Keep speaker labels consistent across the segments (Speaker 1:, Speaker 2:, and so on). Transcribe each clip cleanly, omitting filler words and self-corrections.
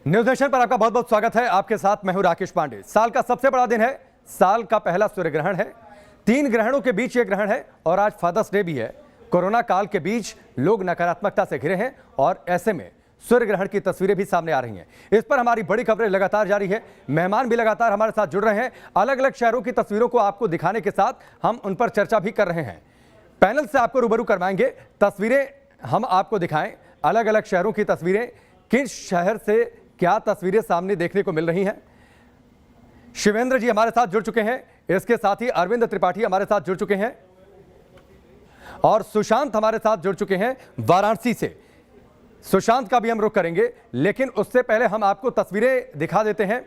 Speaker 1: News nation पर आपका बहुत बहुत स्वागत है। आपके साथ मैं हूं राकेश पांडे। साल का सबसे बड़ा दिन है, साल का पहला सूर्य ग्रहण है। 3 ग्रहणों के बीच ये ग्रहण है और आज फादर्स डे भी है। कोरोना काल के बीच लोग नकारात्मकता से घिरे हैं और ऐसे में सूर्य ग्रहण की तस्वीरें भी सामने आ रही हैं। इस पर हमारी बड़ी खबरें लगातार जारी है। मेहमान भी लगातार हमारे साथ जुड़ रहे हैं। अलग अलग शहरों की तस्वीरों को आपको दिखाने के साथ हम उन पर चर्चा भी कर रहे हैं। पैनल से आपको रूबरू करवाएंगे, तस्वीरें हम आपको दिखाएं, अलग अलग शहरों की तस्वीरें, किस शहर से क्या तस्वीरें सामने देखने को मिल रही हैं। शिवेंद्र जी हमारे साथ जुड़ चुके हैं, इसके साथ ही अरविंद त्रिपाठी हमारे साथ जुड़ चुके हैं और सुशांत हमारे साथ जुड़ चुके हैं वाराणसी से। सुशांत का भी हम रुख करेंगे, लेकिन उससे पहले हम आपको तस्वीरें दिखा देते हैं।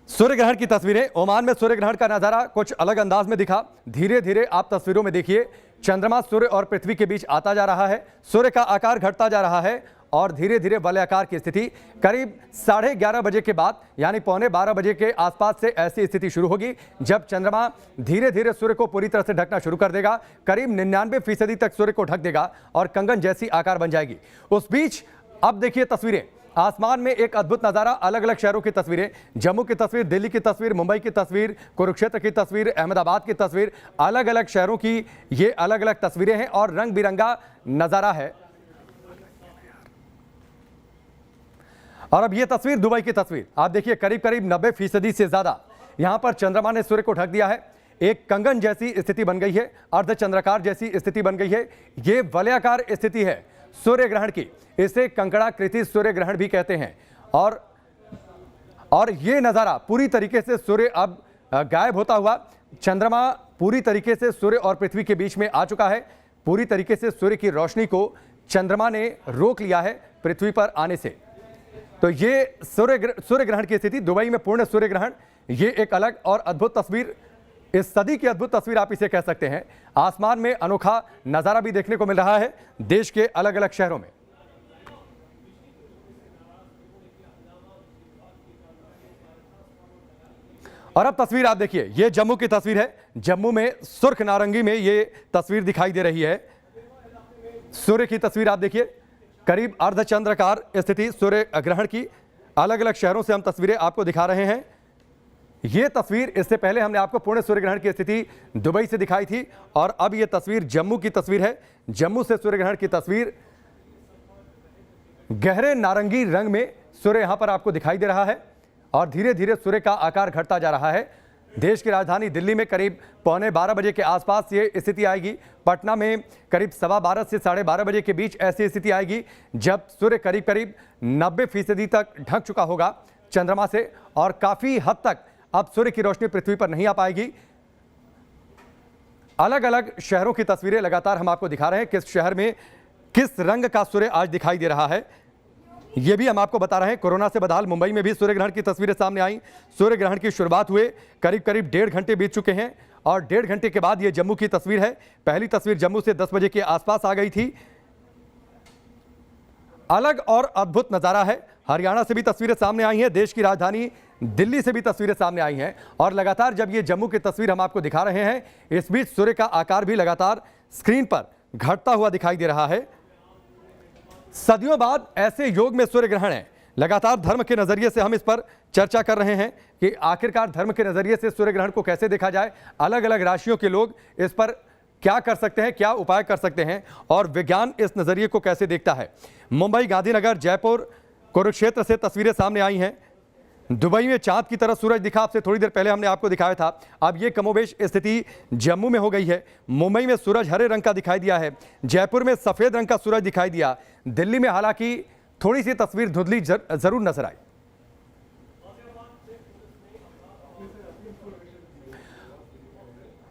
Speaker 1: सूर्य ग्रहण की तस्वीरें। ओमान में सूर्य ग्रहण का नजारा कुछ अलग अंदाज में दिखा। धीरे धीरे आप तस्वीरों में देखिए, चंद्रमा सूर्य और पृथ्वी के बीच आता जा रहा है। सूर्य का आकार घटता जा रहा है और धीरे धीरे वलयाकार की स्थिति करीब 11:30 बजे के बाद यानी 11:15 बजे के आसपास से ऐसी स्थिति शुरू होगी जब चंद्रमा धीरे धीरे सूर्य को पूरी तरह से ढकना शुरू कर देगा। करीब 99% तक सूर्य को ढक देगा और कंगन जैसी आकार बन जाएगी। उस बीच अब देखिए तस्वीरें, आसमान में एक अद्भुत नजारा। अलग अलग शहरों की तस्वीरें, जम्मू की तस्वीर, दिल्ली की तस्वीर, मुंबई की तस्वीर, कुरुक्षेत्र की तस्वीर, अहमदाबाद की तस्वीर, अलग अलग शहरों की ये अलग अलग तस्वीरें हैं और रंग बिरंगा नजारा है। और अब ये तस्वीर दुबई की तस्वीर, आप देखिए करीब करीब 90% से ज्यादा यहां पर चंद्रमा ने सूर्य को ढक दिया है। एक कंगन जैसी स्थिति बन गई है, अर्धचंद्राकार जैसी स्थिति बन गई है। ये वलयाकार स्थिति है सूर्य ग्रहण की, इसे कंकड़ाकृति सूर्य ग्रहण भी कहते हैं। और ये नजारा पूरी तरीके से सूर्य अब गायब होता हुआ, चंद्रमा पूरी तरीके से सूर्य और पृथ्वी के बीच में आ चुका है। पूरी तरीके से सूर्य की रोशनी को चंद्रमा ने रोक लिया है पृथ्वी पर आने से। तो ये सूर्य ग्रहण की स्थिति, दुबई में पूर्ण सूर्य ग्रहण, ये एक अलग और अद्भुत तस्वीर, इस सदी की अद्भुत तस्वीर आप इसे कह सकते हैं। आसमान में अनोखा नजारा भी देखने को मिल रहा है देश के अलग अलग शहरों में। और अब तस्वीर आप देखिए, ये जम्मू की तस्वीर है। जम्मू में सुर्ख नारंगी में ये तस्वीर दिखाई दे रही है। सूर्य की तस्वीर आप देखिए, करीब अर्धचंद्राकार स्थिति सूर्य ग्रहण की। अलग अलग शहरों से हम तस्वीरें आपको दिखा रहे हैं। ये तस्वीर, इससे पहले हमने आपको पूर्ण सूर्य ग्रहण की स्थिति दुबई से दिखाई थी और अब ये तस्वीर जम्मू की तस्वीर है। जम्मू से सूर्य ग्रहण की तस्वीर, गहरे नारंगी रंग में सूर्य यहां पर आपको दिखाई दे रहा है और धीरे धीरे सूर्य का आकार घटता जा रहा है। देश की राजधानी दिल्ली में करीब 11:15 बजे के आसपास ये स्थिति आएगी। पटना में करीब 12:15 से 12:30 बजे के बीच ऐसी स्थिति आएगी जब सूर्य करीब करीब 90% तक ढक चुका होगा चंद्रमा से और काफी हद तक अब सूर्य की रोशनी पृथ्वी पर नहीं आ पाएगी। अलग अलग शहरों की तस्वीरें लगातार हम आपको दिखा रहे हैं, किस शहर में किस रंग का सूर्य आज दिखाई दे रहा है ये भी हम आपको बता रहे हैं। कोरोना से बदहाल मुंबई में भी सूर्य ग्रहण की तस्वीरें सामने आई। सूर्य ग्रहण की शुरुआत हुए करीब करीब 1.5 घंटे बीत चुके हैं और 1.5 घंटे के बाद ये जम्मू की तस्वीर है। पहली तस्वीर जम्मू से 10 बजे के आसपास आ गई थी। अलग और अद्भुत नजारा है। हरियाणा से भी तस्वीरें सामने आई हैं, देश की राजधानी दिल्ली से भी तस्वीरें सामने आई हैं और लगातार जब ये जम्मू की तस्वीर हम आपको दिखा रहे हैं, इस बीच सूर्य का आकार भी लगातार स्क्रीन पर घटता हुआ दिखाई दे रहा है। सदियों बाद ऐसे योग में सूर्य ग्रहण है। लगातार धर्म के नजरिए से हम इस पर चर्चा कर रहे हैं कि आखिरकार धर्म के नजरिए से सूर्य ग्रहण को कैसे देखा जाए। अलग अलग राशियों के लोग इस पर क्या कर सकते हैं, क्या उपाय कर सकते हैं और विज्ञान इस नजरिए को कैसे देखता है। मुंबई, गांधीनगर, जयपुर, कुरुक्षेत्र से तस्वीरें सामने आई हैं। दुबई में चांद की तरह सूरज दिखा, आपसे थोड़ी देर पहले हमने आपको दिखाया था। अब ये कमोबेश स्थिति जम्मू में हो गई है। मुंबई में सूरज हरे रंग का दिखाई दिया है, जयपुर में सफेद रंग का सूरज दिखाई दिया, दिल्ली में हालांकि थोड़ी सी तस्वीर धुंधली जरूर नजर आई।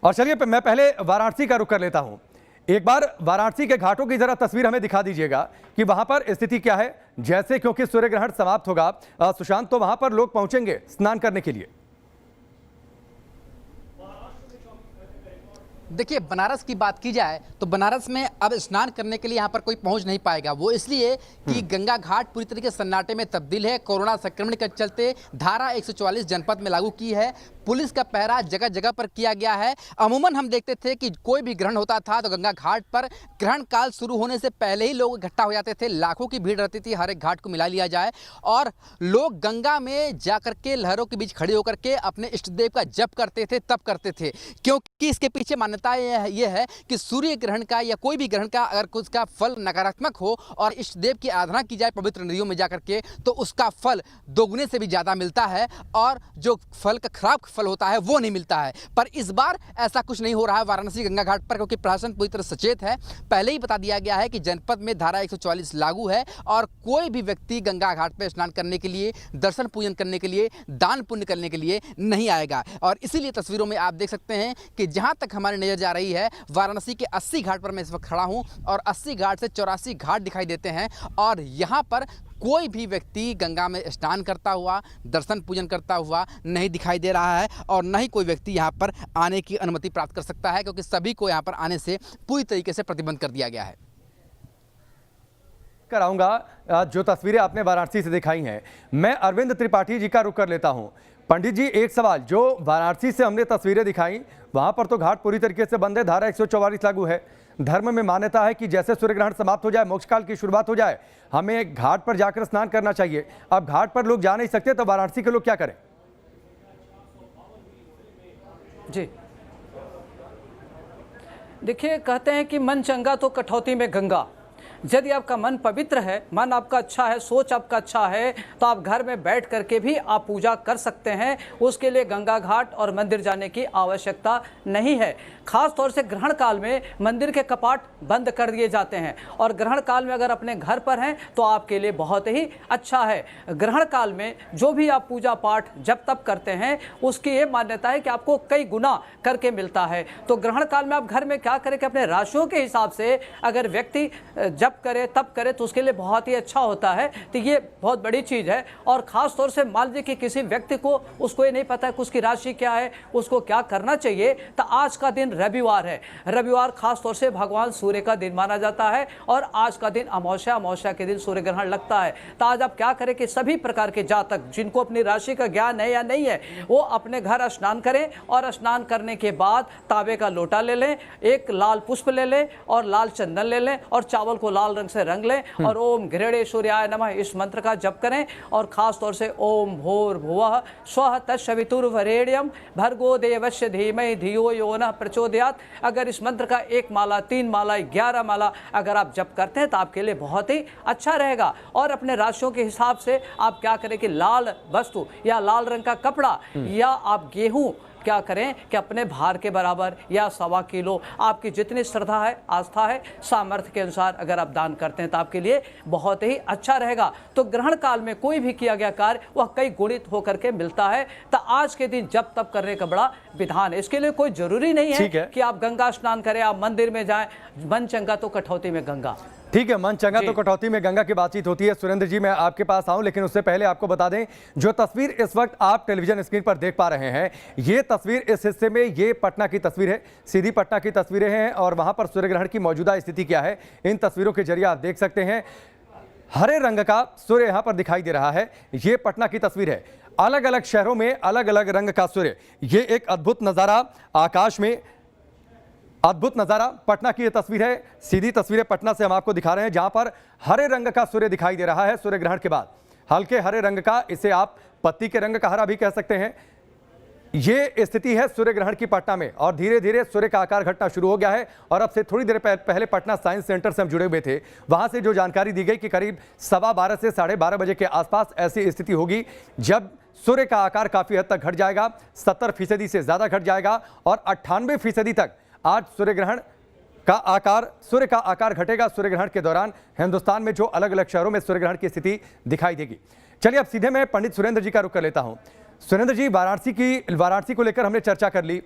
Speaker 1: और चलिए मैं पहले वाराणसी का रुख कर लेता हूं। एक बार वाराणसी के घाटों की जरा तस्वीर हमें दिखा दीजिएगा कि वहां पर स्थिति क्या है। जैसे क्योंकि सूर्य ग्रहण समाप्त होगा सुशांत, तो वहां पर लोग पहुंचेंगे स्नान करने के लिए।
Speaker 2: देखिए, बनारस की बात की जाए तो बनारस में अब स्नान करने के लिए यहाँ पर कोई पहुँच नहीं पाएगा। वो इसलिए कि गंगा घाट पूरी तरीके से सन्नाटे में तब्दील है। कोरोना संक्रमण के चलते धारा 144 जनपद में लागू की है। पुलिस का पहरा जगह जगह पर किया गया है। अमूमन हम देखते थे कि कोई भी ग्रहण होता था तो गंगा घाट पर ग्रहण काल शुरू होने से पहले ही लोग इकट्ठा हो जाते थे, लाखों की भीड़ रहती थी, हर एक घाट को मिला लिया जाए और लोग गंगा में जाकर के लहरों के बीच खड़े होकर के अपने इष्ट देव का जप करते थे, तप करते थे। क्योंकि इसके पीछे मान्यता ये है कि सूर्य ग्रहण का या कोई भी ग्रहण का अगर कुछ का फल नकारात्मक हो और इष्ट देव की आराधना की जाए पवित्र नदियों में जाकर के तो उसका फल दोगुने से भी ज़्यादा मिलता है और जो फल का खराब फल होता है वो नहीं मिलता है। पर इस बार ऐसा कुछ नहीं हो रहा है वाराणसी गंगा घाट पर, क्योंकि प्रशासन पूरी तरह सचेत है। पहले ही बता दिया गया है कि जनपद में धारा 144 लागू है और कोई भी व्यक्ति गंगा घाट पर स्नान करने के लिए, दर्शन पूजन करने के लिए, दान पुण्य करने के लिए नहीं आएगा। और इसीलिए तस्वीरों में आप देख सकते हैं कि जहां तक हमारी नजर जा रही है वाराणसी के 80 घाट पर मैं इस वक्त खड़ा हूं और 80 घाट से 84 घाट दिखाई देते हैं और यहां पर कोई भी व्यक्ति गंगा में स्नान करता हुआ, दर्शन पूजन करता हुआ नहीं दिखाई दे रहा है और न ही कोई व्यक्ति यहां पर आने की अनुमति प्राप्त कर सकता है, क्योंकि सभी को यहां पर आने से पूरी तरीके से प्रतिबंध कर दिया गया है।
Speaker 1: कराऊंगा जो तस्वीरें आपने वाराणसी से दिखाई हैं, मैं अरविंद त्रिपाठी जी का रुख कर लेता हूं। पंडित जी, एक सवाल, जो वाराणसी से हमने तस्वीरें दिखाई वहां पर तो घाट पूरी तरीके से बंद है, धारा 144 लागू है। धर्म में मान्यता है कि जैसे सूर्य ग्रहण समाप्त हो जाए, मोक्ष काल की शुरुआत हो जाए, हमें घाट पर जाकर स्नान करना चाहिए। अब घाट पर लोग जा नहीं सकते तो वाराणसी के लोग क्या करें?
Speaker 3: जी देखिए, कहते हैं कि मन चंगा तो कठौती में गंगा। यदि आपका मन पवित्र है, मन आपका अच्छा है, सोच आपका अच्छा है, तो आप घर में बैठ करके भी आप पूजा कर सकते हैं। उसके लिए गंगा घाट और मंदिर जाने की आवश्यकता नहीं है। खास तौर से ग्रहण काल में मंदिर के कपाट बंद कर दिए जाते हैं और ग्रहण काल में अगर अपने घर पर हैं तो आपके लिए बहुत ही अच्छा है। ग्रहण काल में जो भी आप पूजा पाठ जब तब करते हैं उसकी ये मान्यता है कि आपको कई गुना करके मिलता है। तो ग्रहण काल में आप घर में क्या करें कि अपने राशियों के हिसाब से अगर व्यक्ति जब करे तब करे तो उसके लिए बहुत ही अच्छा होता है। तो ये बहुत बड़ी चीज़ है। और ख़ास तौर से मान लीजिए कि किसी व्यक्ति को उसको ये नहीं पता है कि उसकी राशि क्या है, उसको क्या करना चाहिए, तो आज का दिन रविवार है। रविवार खास तौर से भगवान सूर्य का दिन माना जाता है और आज का दिन अमावस्या के दिन सूर्य ग्रहण लगता है। तो आज आप क्या करें कि सभी प्रकार के जातक जिनको अपनी राशि का ज्ञान है या नहीं है वो अपने घर स्नान करें और स्नान करने के बाद तांबे का लोटा ले लें, एक लाल पुष्प ले लें और लाल चंदन ले लें और चावल को लाल रंग से रंग लें और ओम घृणे सूर्याय नमः इस मंत्र का जप करें। और खास तौर से ओम भूर भुवः स्वः तत्सवितुर्वरेण्यं भर्गो देवस्य धीमहि धियो यो नः प्रचोदयात्। अगर इस मंत्र का 1 माला, 3 माला, 11 माला अगर आप जप करते हैं तो आपके लिए बहुत ही अच्छा रहेगा। और अपने राशियों के हिसाब से आप क्या करें कि लाल वस्तु या लाल रंग का कपड़ा या आप गेहूं क्या करें कि अपने भार के बराबर या 1.25 किलो आपकी जितनी श्रद्धा है, आस्था है, सामर्थ्य के अनुसार अगर आप दान करते हैं तो आपके लिए बहुत ही अच्छा रहेगा। तो ग्रहण काल में कोई भी किया गया कार्य वह कई गुणित होकर के मिलता है। तो आज के दिन जब तब करने का बड़ा विधान है। इसके लिए कोई जरूरी नहीं है कि आप गंगा स्नान करें, आप मंदिर में जाएं। मन चंगा तो कठौती में गंगा।
Speaker 1: ठीक है, मन चंगा तो कटौती में गंगा की बातचीत होती है। सुरेंद्र जी, मैं आपके पास आऊं, लेकिन उससे पहले आपको बता दें जो तस्वीर इस वक्त आप टेलीविजन स्क्रीन पर देख पा रहे हैं, ये तस्वीर इस हिस्से में ये पटना की तस्वीर है, सीधी पटना की तस्वीरें हैं और वहां पर सूर्य ग्रहण की मौजूदा स्थिति क्या है इन तस्वीरों के जरिए आप देख सकते हैं। हरे रंग का सूर्य यहां पर दिखाई दे रहा है, ये पटना की तस्वीर है। अलग अलग शहरों में अलग अलग रंग का सूर्य, ये एक अद्भुत नजारा आकाश में, अद्भुत नजारा। पटना की यह तस्वीर है, सीधी तस्वीरें पटना से हम आपको दिखा रहे हैं जहां पर हरे रंग का सूर्य दिखाई दे रहा है सूर्य ग्रहण के बाद। हल्के हरे रंग का, इसे आप पत्ती के रंग का हरा भी कह सकते हैं। ये स्थिति है सूर्य ग्रहण की पटना में और धीरे धीरे सूर्य का आकार घटना शुरू हो गया है। और अब से थोड़ी देर पहले पटना साइंस सेंटर से हम जुड़े हुए थे, वहां से जो जानकारी दी गई कि करीब 12:15 से 12:30 बजे के आसपास ऐसी स्थिति होगी जब सूर्य का आकार काफी हद तक घट जाएगा, 70% से ज्यादा घट जाएगा और 98% तक आज सूर्य का आकार घटेगा। सूर्य ग्रहण के दौरान हिंदुस्तान में जो अलग अलग शहरों में सूर्य ग्रहण की स्थिति दिखाई देगी। चलिए अब सीधे मैं पंडित सुरेंद्र जी का रुख कर लेता हूं। सुरेंद्र जी, वाराणसी को लेकर हमने चर्चा कर ली,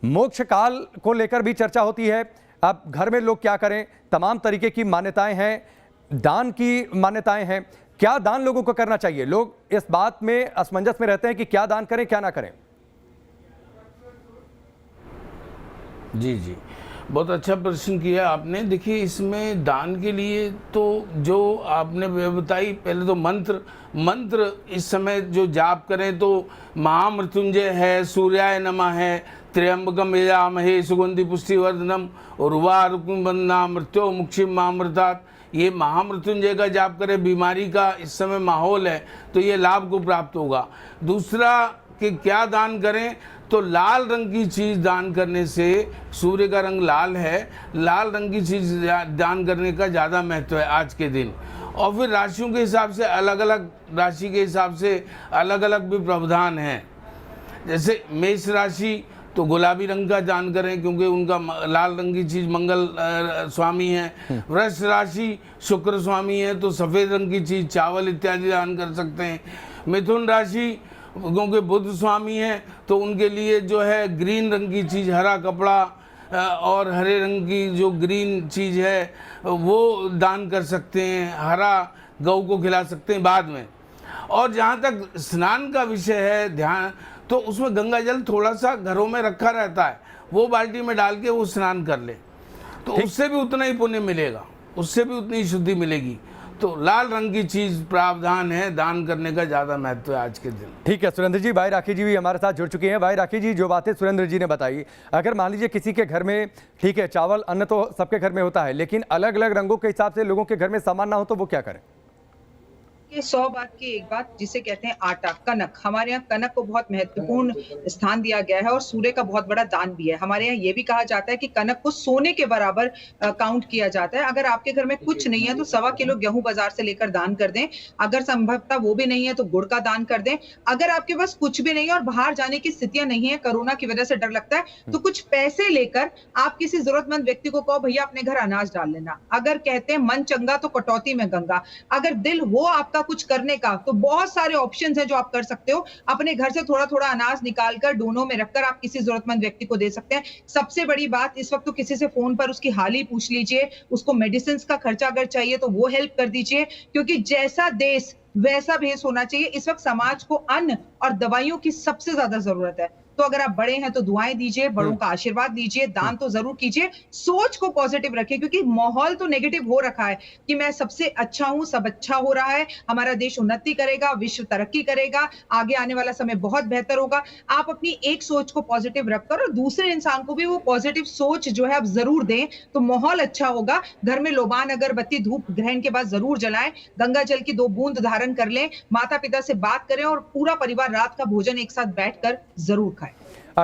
Speaker 1: मोक्ष काल को लेकर भी चर्चा होती है। अब घर में लोग क्या करें, तमाम तरीके की मान्यताएं हैं, दान की मान्यताएं हैं। क्या दान लोगों को करना चाहिए? लोग इस बात में असमंजस में रहते हैं कि क्या दान करें क्या ना करें।
Speaker 4: जी, बहुत अच्छा प्रश्न किया आपने। देखिए, इसमें दान के लिए तो जो आपने बताई, पहले तो मंत्र इस समय जो जाप करें तो महामृत्युंजय है, सूर्याय नमः है, त्र्यंबकम यजामहे सुगंधि पुष्टिवर्धनम, उर्वारुकम बंदना मृत्यो मुक्षिम मामृतात्, ये महामृत्युंजय का जाप करें। बीमारी का इस समय माहौल है तो ये लाभ को प्राप्त होगा। दूसरा कि क्या दान करें, तो लाल रंग की चीज़ दान करने से, सूर्य का रंग लाल है, लाल रंग की चीज़ दान करने का ज़्यादा महत्व है आज के दिन। और फिर राशियों के हिसाब से अलग अलग, राशि के हिसाब से अलग अलग भी प्रावधान हैं। जैसे मेष राशि तो गुलाबी रंग का दान करें क्योंकि उनका लाल रंग की चीज़ मंगल स्वामी है। वृष राशि शुक्र स्वामी है तो सफ़ेद रंग की चीज़ चावल इत्यादि दान कर सकते हैं। मिथुन राशि क्योंकि बुध स्वामी है तो उनके लिए जो है ग्रीन रंग की चीज़, हरा कपड़ा और हरे रंग की जो ग्रीन चीज़ है वो दान कर सकते हैं, हरा गऊ को खिला सकते हैं बाद में। और जहाँ तक स्नान का विषय है, ध्यान, तो उसमें गंगा जल थोड़ा सा घरों में रखा रहता है, वो बाल्टी में डाल के वो स्नान कर ले तो उससे भी उतना ही पुण्य मिलेगा, उससे भी उतनी शुद्धि मिलेगी। तो लाल रंग की चीज प्रावधान है, दान करने का ज्यादा महत्व है आज के दिन।
Speaker 1: ठीक है सुरेंद्र जी, भाई राखी जी भी हमारे साथ जुड़ चुके हैं। भाई राखी जी, जो बातें सुरेंद्र जी ने बताई, अगर मान लीजिए किसी के घर में, ठीक है चावल अन्न तो सबके घर में होता है, लेकिन अलग अलग रंगों के हिसाब से लोगों के घर में सामान ना हो तो वो क्या करें?
Speaker 5: 100 बात की एक बात जिसे कहते हैं आटा, कनक। हमारे यहाँ कनक को बहुत महत्वपूर्ण स्थान दिया गया है और सूर्य का बहुत बड़ा दान भी है। हमारे यहाँ ये भी कहा जाता है कि कनक को सोने के बराबर काउंट किया जाता है। अगर आपके घर में कुछ नहीं है तो 1.25 किलो गेहूं बाजार से लेकर दान कर दें। अगर संभवतः वो भी नहीं है तो गुड़ का दान कर दें। अगर आपके पास कुछ भी नहीं है और बाहर जाने की स्थितियां नहीं है, कोरोना की वजह से डर लगता है, तो कुछ पैसे लेकर आप किसी जरूरतमंद व्यक्ति को कहो भैया अपने घर अनाज डाल लेना। अगर कहते हैं मन चंगा तो कटौती में गंगा, अगर दिल हो आपका कुछ करने का तो बहुत सारे ऑप्शंस हैं जो आप कर सकते हो। अपने घर से थोड़ा थोड़ा अनाज निकालकर डोनों में रखकर आप किसी जरूरतमंद व्यक्ति को दे सकते हैं। सबसे बड़ी बात इस वक्त तो किसी से फोन पर उसकी हाल ही पूछ लीजिए, उसको मेडिसिन का खर्चा अगर चाहिए तो वो हेल्प कर दीजिए, क्योंकि जैसा देश वैसा भेष होना चाहिए। इस वक्त समाज को अन्न और दवाइयों की सबसे ज्यादा जरूरत है। तो अगर आप बड़े हैं तो दुआएं दीजिए, बड़ों का आशीर्वाद लीजिए, दान तो जरूर कीजिए, सोच को पॉजिटिव रखिए, क्योंकि माहौल तो नेगेटिव हो रखा है कि मैं सबसे अच्छा हूं, सब अच्छा हो रहा है, हमारा देश उन्नति करेगा, विश्व तरक्की करेगा, आगे आने वाला समय बहुत बेहतर होगा। आप अपनी एक सोच को पॉजिटिव रखकर और दूसरे इंसान को भी वो पॉजिटिव सोच जो है आप जरूर दें तो माहौल अच्छा होगा। घर में लोबान अगरबत्ती धूप ग्रहण के बाद जरूर जलाएं, गंगा जल की 2 बूंद धारण कर लें, माता पिता से बात करें और पूरा परिवार रात का भोजन एक साथ बैठकर जरूर खाएं।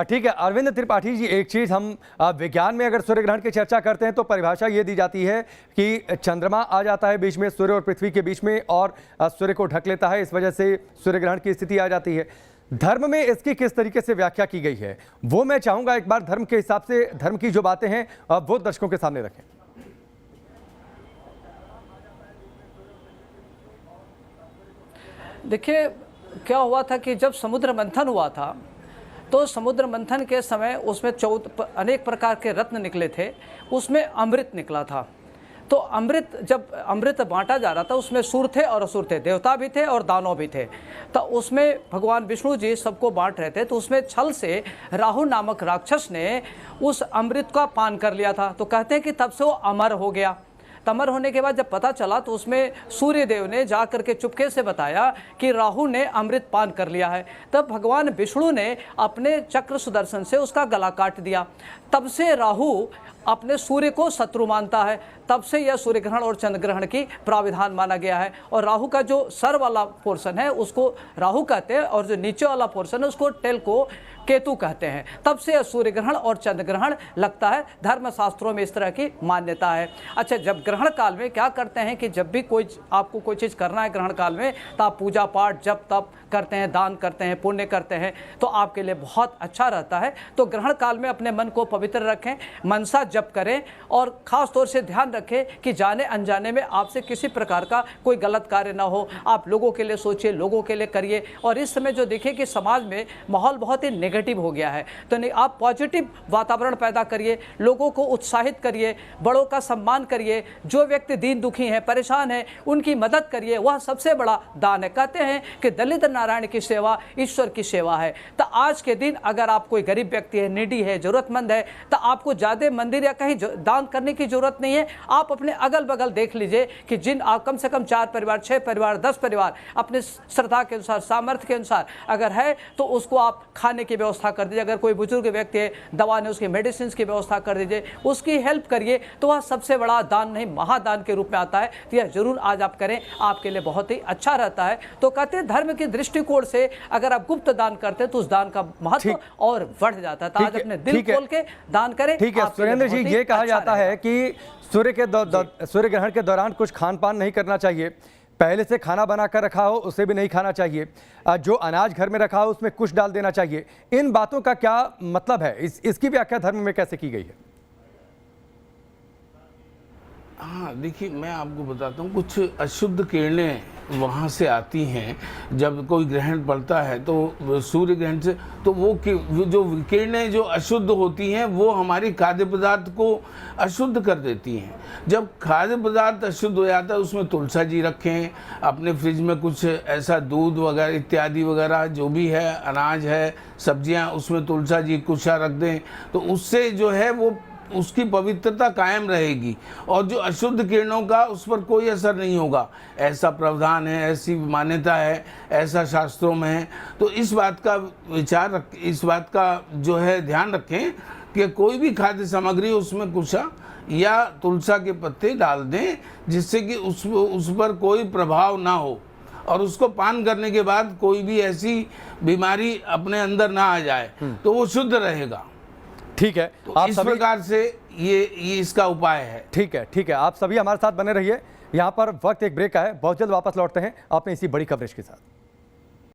Speaker 1: ठीक है अरविंद त्रिपाठी जी, एक चीज़ हम विज्ञान में अगर सूर्य ग्रहण की चर्चा करते हैं तो परिभाषा ये दी जाती है कि चंद्रमा आ जाता है बीच में सूर्य और पृथ्वी के बीच में और सूर्य को ढक लेता है, इस वजह से सूर्य ग्रहण की स्थिति आ जाती है। धर्म में इसकी किस तरीके से व्याख्या की गई है वो मैं चाहूँगा एक बार धर्म के हिसाब से, धर्म की जो बातें हैं वो दर्शकों के सामने रखें।
Speaker 3: देखिए क्या हुआ था कि जब समुद्र मंथन हुआ था तो समुद्र मंथन के समय उसमें अनेक प्रकार के रत्न निकले थे, उसमें अमृत निकला था। तो अमृत, जब अमृत बांटा जा रहा था उसमें सुर थे और असुर थे, देवता भी थे और दानव भी थे। तो उसमें भगवान विष्णु जी सबको बांट रहे थे, तो उसमें छल से राहु नामक राक्षस ने उस अमृत का पान कर लिया था। तो कहते हैं कि तब से वो अमर हो गया। तमर होने के बाद जब पता चला तो उसमें सूर्य देव ने जा करके चुपके से बताया कि राहु ने अमृत पान कर लिया है। तब भगवान विष्णु ने अपने चक्र सुदर्शन से उसका गला काट दिया। तब से राहु अपने सूर्य को शत्रु मानता है, तब से यह सूर्य ग्रहण और चंद्र ग्रहण की प्राविधान माना गया है। और राहु का जो सर वाला पोर्शन है उसको राहु कहते हैं और जो नीचे वाला पोर्शन है उसको टेल को केतु कहते हैं। तब से सूर्य ग्रहण और चंद्र ग्रहण लगता है, धर्मशास्त्रों में इस तरह की मान्यता है। अच्छा, जब ग्रहण काल में क्या करते हैं कि जब भी आपको कोई चीज़ करना है ग्रहण काल में तो आप पूजा पाठ जब तब करते हैं, दान करते हैं, पुण्य करते हैं, तो आपके लिए बहुत अच्छा रहता है। तो ग्रहण काल में अपने मन को पवित्र रखें, मनसा जप करें और ख़ास तौर से ध्यान रखें कि जाने अनजाने में आपसे किसी प्रकार का कोई गलत कार्य ना हो। आप लोगों के लिए सोचिए, लोगों के लिए करिए। और इस समय जो देखिए कि समाज में माहौल बहुत ही नेगेटिव हो गया है, तो नहीं, आप पॉजिटिव वातावरण पैदा करिए, लोगों को उत्साहित करिए, बड़ों का सम्मान करिए, जो व्यक्ति दीन दुखी हैं, परेशान हैं, उनकी मदद करिए, वह सबसे बड़ा दान है। कहते हैं कि दलित नारायण की सेवा ईश्वर की सेवा है। तो आज के दिन अगर आप कोई गरीब व्यक्ति है, नीडी है, जरूरतमंद है, तो आपको ज़्यादा मंदिर या कहीं दान करने की जरूरत नहीं है। आप अपने अगल बगल देख लीजिए कि जिन आप कम से कम 4 परिवार, 6 परिवार, 10 परिवार अपने श्रद्धा के अनुसार, सामर्थ्य के अनुसार अगर है तो उसको आप खाने की व्यवस्था कर दीजिए। अगर कोई बुजुर्ग व्यक्ति है, दवा ने उसकी मेडिसिन की व्यवस्था कर दीजिए, उसकी हेल्प करिए, तो वह सबसे बड़ा दान नहीं महादान के रूप में आता है। तो यह जरूर आज आप करें, आपके लिए बहुत ही अच्छा रहता है। तो कहते हैं धर्म के दृष्टिकोण से अगर आप गुप्त दान करते हैं तो उस दान का महत्व और बढ़ जाता है। तो आज अपने दिल खोल के दान करें।
Speaker 1: ठीक है सुरेंद्र जी, ये कहा जाता है कि सूर्य ग्रहण के दौरान कुछ खान पान नहीं करना चाहिए, पहले से खाना बनाकर रखा हो उसे भी नहीं खाना चाहिए, जो अनाज घर में रखा हो उसमें कुछ डाल देना चाहिए। इन बातों का क्या मतलब है, इसकी व्याख्या धर्म में कैसे की गई है?
Speaker 4: हाँ देखिए, मैं आपको बताता हूँ, कुछ अशुद्ध किरणें वहाँ से आती हैं जब कोई ग्रहण पड़ता है, तो सूर्य ग्रहण से, तो वो जो किरणें जो अशुद्ध होती हैं वो हमारी खाद्य पदार्थ को अशुद्ध कर देती हैं। जब खाद्य पदार्थ अशुद्ध हो जाता है उसमें तुलसा जी रखें, अपने फ्रिज में कुछ ऐसा दूध वगैरह इत्यादि वगैरह जो भी है, अनाज है, सब्जियां, उसमें तुलसा जी कुशा रख दें, तो उससे जो है वो उसकी पवित्रता कायम रहेगी और जो अशुद्ध किरणों का उस पर कोई असर नहीं होगा। ऐसा प्रावधान है, ऐसी मान्यता है, ऐसा शास्त्रों में है। तो इस बात का विचार इस बात का जो है ध्यान रखें कि कोई भी खाद्य सामग्री उसमें कुशा या तुलसा के पत्ते डाल दें, जिससे कि उस पर कोई प्रभाव ना हो और उसको पान करने के बाद कोई भी ऐसी बीमारी अपने अंदर ना आ जाए, तो वो शुद्ध रहेगा।
Speaker 1: ठीक है,
Speaker 4: तो
Speaker 1: आप
Speaker 4: इस
Speaker 1: सभी
Speaker 4: प्रकार से ये इसका उपाय है।
Speaker 1: ठीक है, आप सभी हमारे साथ बने रहिए। यहाँ पर वक्त एक ब्रेक का है, बहुत जल्द वापस लौटते हैं अपने इसी बड़ी कवरेज के साथ।